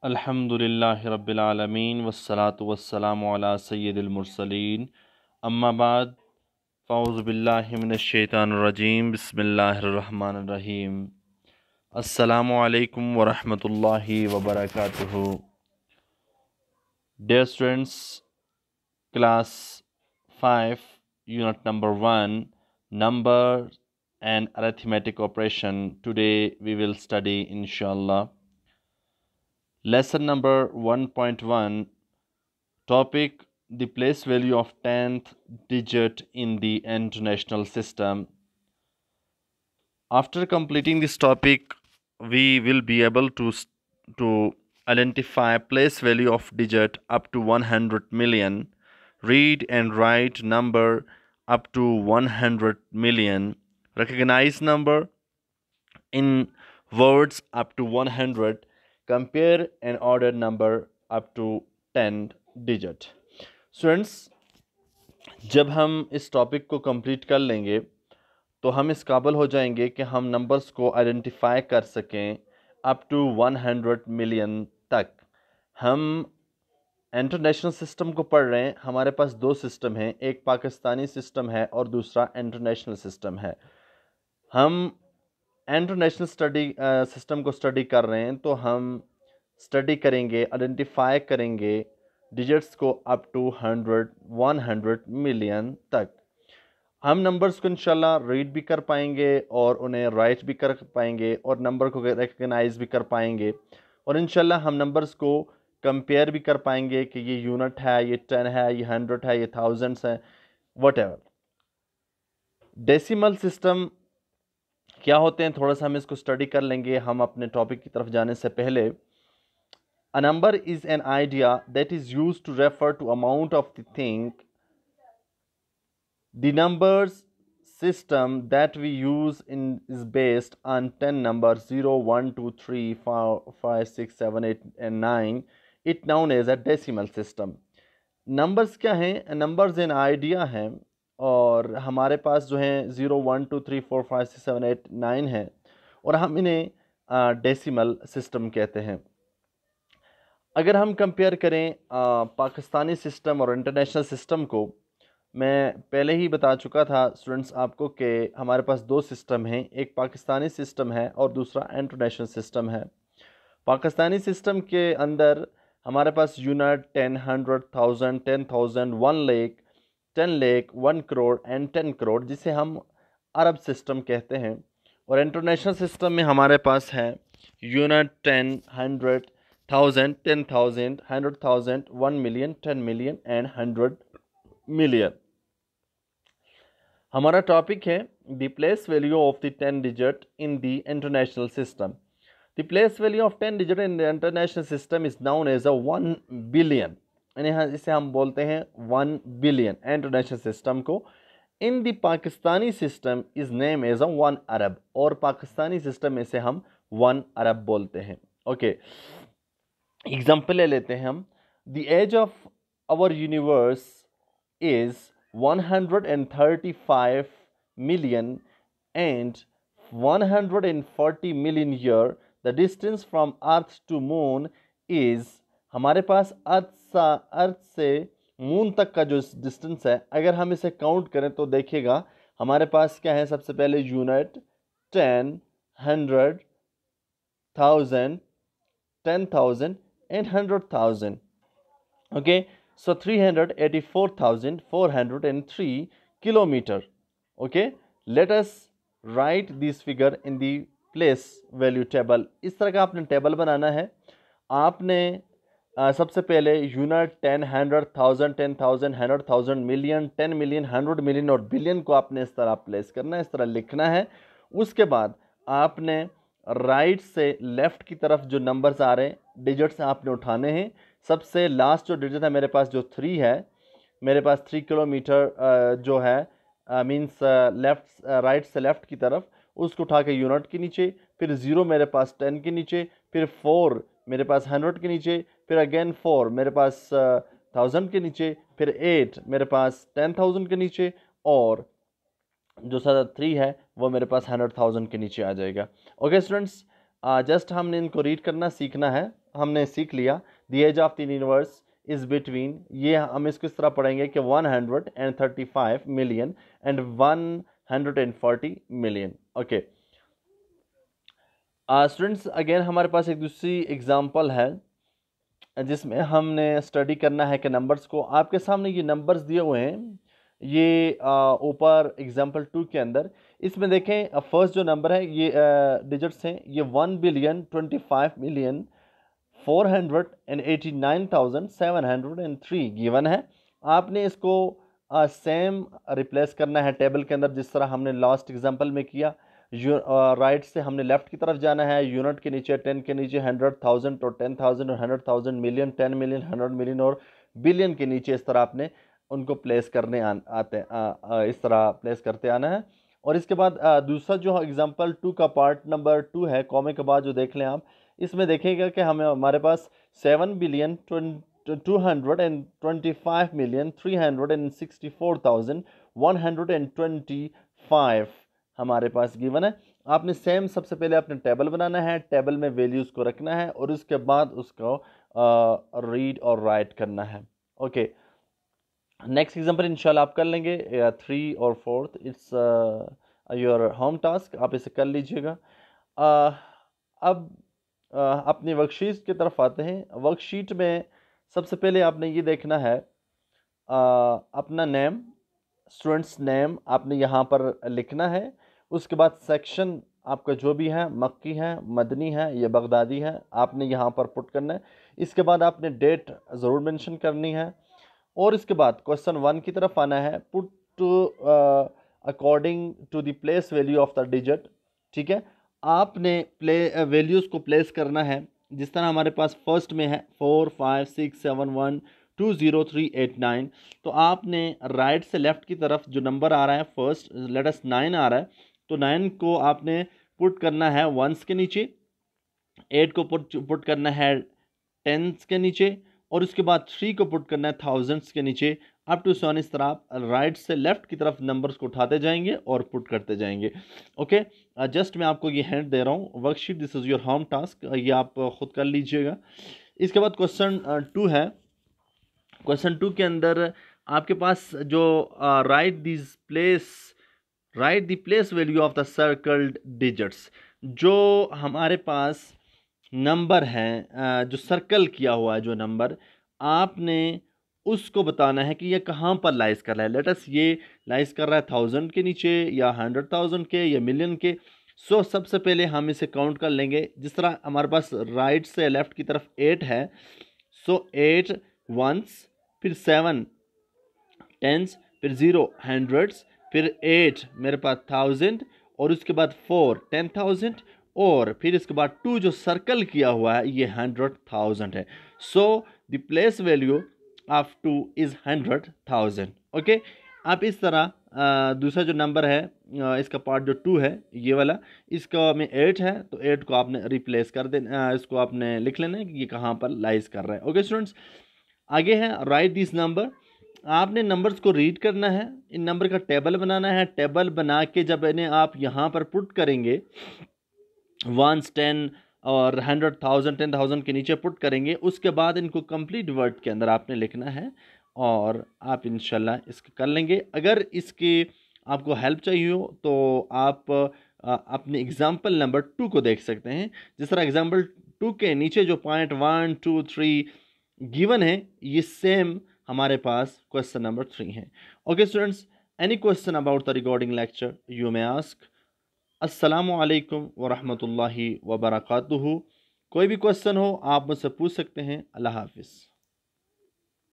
अल्हम्दुलिल्लाहि रब्बिल आलमीन वस्सलातु वस्सलामु अला सय्यिदिल मुरसलीन अम्मा बाद फ़ाऊज़ु बिल्लाहि मिनश शैतानिर रजीम बिस्मिल्लाहिर रहमानिर रहीम अस्सलामु अलैकुम व रहमतुल्लाहि व बरकातुहू। Dear students, class 5 unit number 1 number and arithmetic operation. Today we will study inshallah lesson number 1.1. Topic: the place value of 10th digit in the international system. After completing this topic, we will be able to identify place value of digit up to 100 million, read and write number up to 100 million, recognize number in words up to 100, compare and order number up to 10 digit. Students, जब हम इस topic को complete कर लेंगे तो हम इस काबिल हो जाएंगे कि हम नंबर्स को आइडेंटिफाई कर सकें अप टू 100 मिलियन तक। हम इंटरनेशनल सिस्टम को पढ़ रहे हैं। हमारे पास दो सिस्टम हैं, एक पाकिस्तानी सिस्टम है और दूसरा इंटरनेशनल सिस्टम है। हम इंटरनेशनल सिस्टम को स्टडी कर रहे हैं तो हम स्टडी करेंगे, आइडेंटिफाई करेंगे डिजिट्स को अप टू 100 मिलियन तक। हम नंबर्स को इंशाल्लाह रीड भी कर पाएंगे और उन्हें राइट भी कर पाएंगे और नंबर को रिकग्नाइज भी कर पाएंगे और इंशाल्लाह हम नंबर्स को कंपेयर भी कर पाएंगे कि ये यूनिट है, ये 10 है, ये 100 है, ये थाउजेंड्स है, व्हाटएवर। डेसिमल सिस्टम क्या होते हैं थोड़ा सा हम इसको स्टडी कर लेंगे। हम अपने टॉपिक की तरफ जाने से पहले, a number is an idea that is used to refer to amount of the thing. The numbers system that we use is based on 10 numbers 0, 1, 2, 3, 4, 5, 6, 7, 8 and 9. It known as a decimal system. Numbers क्या हैं? Numbers in idea हैं और हमारे पास जो हैं 0, 1, 2, 3, 4, 5, 6, 7, 8, 9 हैं और हम इन्हें डेसिमल सिस्टम कहते हैं। अगर हम कंपेयर करें पाकिस्तानी सिस्टम और इंटरनेशनल सिस्टम को, मैं पहले ही बता चुका था स्टूडेंट्स आपको कि हमारे पास दो सिस्टम हैं, एक पाकिस्तानी सिस्टम है और दूसरा इंटरनेशनल सिस्टम है। पाकिस्तानी सिस्टम के अंदर हमारे पास यूनिट 10, 100, 1000, 10,000, 1 लाख, 10 लाख, 1 करोड़ एंड 10 करोड़, जिसे हम अरब सिस्टम कहते हैं। और इंटरनेशनल सिस्टम में हमारे पास है unit 10, 100, 1000, 10,000, 100,000, 1 million, 10 million and 100 million. हमारा टॉपिक है the place value of the 10 digit in the international system. The place value of 10 digit in the international system is known as a 1 billion. इसे हम बोलते हैं 1 बिलियन इंटरनेशनल सिस्टम को। In the Pakistani system is name as a 1 arab, और Pakistani system में से हम 1 अरब बोलते हैं। ओके, एग्जाम्पल ले लेते हैं हम। The age of our universe is 135 million and 140 million year. The distance from Earth to Moon is, हमारे पास अर्थ से मून तक का जो डिस्टेंस है, अगर हम इसे काउंट करें तो देखिएगा हमारे पास क्या है। सबसे पहले unit 10, 100, 1000, 10,000 and 100,000. Okay, so 384,403 kilometer. Okay, let us write this figure in the place value table. इस तरह का आपने टेबल बनाना है। आपने सबसे पहले यूनिट 10, 100, 1000, 10,000, 100,000, मिलियन, 10 मिलियन, 100 मिलियन और बिलियन को आपने इस तरह प्लेस करना है, इस तरह लिखना है। उसके बाद आपने राइट से लेफ्ट की तरफ जो नंबर्स आ रहे हैं, डिजिट्स आपने उठाने हैं। सबसे लास्ट जो डिजिट है मेरे पास जो 3 है, मेरे पास 3 किलोमीटर जो है मीन्स लेफ्ट राइट से लेफ्ट की तरफ, उसको उठा के यूनिट के नीचे, फिर 0 मेरे पास 10 के नीचे, फिर 4 मेरे पास 100 के नीचे, फिर अगेन 4 मेरे पास 1000 के नीचे, फिर 8 मेरे पास 10,000 के नीचे और जो 3 है वो मेरे पास 100,000 के नीचे आ जाएगा। ओके स्टूडेंट्स, जस्ट हमने इनको रीड करना सीखना है। हमने सीख लिया the age of the universe is between, ये हम इसको इस तरह पढ़ेंगे कि 135 million and 140 million. Okay students, again हमारे पास एक दूसरी एग्जांपल है जिसमें हमने स्टडी करना है कि नंबर्स को, आपके सामने ये नंबर्स दिए हुए हैं, ये ऊपर एग्जांपल 2 के अंदर, इसमें देखें फर्स्ट जो नंबर है ये डिजिट्स हैं, ये 1,25,489,703 गिवन है। आपने इसको सेम रिप्लेस करना है टेबल के अंदर जिस तरह हमने लास्ट एग्जांपल में किया। राइट से हमने लेफ्ट की तरफ जाना है, यूनिट के नीचे 10 के नीचे 100,000 और 10,000 और 100,000 मिलियन 10 मिलियन 100 मिलियन और बिलियन के नीचे इस तरह आपने उनको प्लेस करने इस तरह प्लेस करते आना है। और इसके बाद दूसरा जो एग्जांपल 2 का पार्ट नंबर 2 है, कॉमे के बाद जो देख लें आप, इसमें देखेंगे कि हमें हमारे पास 7,225,364,125 हमारे पास गिवन है। आपने सेम सबसे पहले अपने टेबल बनाना है, टेबल में वैल्यूज़ को रखना है और उसके बाद उसको रीड और राइट करना है। ओके नेक्स्ट एग्जांपल इंशाल्लाह आप कर लेंगे 3 और 4th, it's your home task, आप इसे कर लीजिएगा। अब अपनी वर्कशीट की तरफ आते हैं। वर्कशीट में सबसे पहले आपने ये देखना है अपना नेम, स्टूडेंट्स नेम आपने यहाँ पर लिखना है। उसके बाद सेक्शन आपका जो भी है, मक्की है, मदनी है या बगदादी है, आपने यहाँ पर पुट करना है। इसके बाद आपने डेट ज़रूर मेंशन करनी है और इसके बाद क्वेश्चन 1 की तरफ आना है, put to according to the place value of the digit. ठीक है, आपने वैल्यूज़ को प्लेस करना है जिस तरह हमारे पास फर्स्ट में है 4 5 6 7 1 2 0 3 8 9, तो आपने राइट से लेफ्ट की तरफ जो नंबर आ रहा है फर्स्ट लेट अस 9 आ रहा है, तो 9 को आपने पुट करना है वंस के नीचे, 8 को पुट करना है टेंस के नीचे और उसके बाद 3 को पुट करना है थाउजेंड्स के नीचे, अप टू 7। इस तरह आप राइट से लेफ्ट की तरफ नंबर्स को उठाते जाएंगे और पुट करते जाएंगे। ओके जस्ट मैं आपको ये हिंट दे रहा हूँ, worksheet this is your home task, ये आप खुद कर लीजिएगा। इसके बाद क्वेश्चन 2 है। क्वेश्चन 2 के अंदर आपके पास जो right the place value of the circled digits, जो हमारे पास नंबर है जो सर्कल किया हुआ है जो नंबर, आपने उसको बताना है कि ये कहाँ पर लाइज कर रहा है। लेटस ये लाइज कर रहा है 1000 के नीचे या 100,000 के या मिलियन के। सो सबसे पहले हम इसे काउंट कर लेंगे। जिस तरह हमारे पास राइट से लेफ्ट की तरफ 8 है, सो 8 वंस, फिर 7 टेंस, फिर 0 हंड्रेड्स, फिर 8 मेरे पास 1000 और उसके बाद 4 10,000 और फिर इसके बाद 2 जो सर्कल किया हुआ है ये 100,000 है। So the place value of 2 is 100,000। Okay आप इस तरह दूसरा जो नंबर है इसका पार्ट जो 2 है ये वाला, इसका में 8 है तो 8 को आपने रिप्लेस कर देना, इसको आपने लिख लेना है कि ये कहाँ पर लाइज कर रहा है। ओके स्टूडेंट्स, आगे है राइट दिस नंबर। आपने नंबर्स को रीड करना है, इन नंबर का टेबल बनाना है। टेबल बना के जब इन्हें आप यहाँ पर पुट करेंगे 1 10 और 100,000 10,000 के नीचे पुट करेंगे, उसके बाद इनको कंप्लीट वर्ड के अंदर आपने लिखना है और आप इंशाल्लाह इसको कर लेंगे। अगर इसकी आपको हेल्प चाहिए हो तो आप अपने एग्जाम्पल नंबर 2 को देख सकते हैं। जिस तरह एग्जाम्पल 2 के नीचे जो पॉइंट 1 2 3 गिवन है ये सेम हमारे पास क्वेश्चन नंबर 3 है। Okay students, any question about the recording lecture you may ask. अस्सलामु अलैकुम वरहमतुल्लाहि वबरकातुहू। कोई भी क्वेश्चन हो आप मुझसे पूछ सकते हैं। अल्लाह हाफिज़।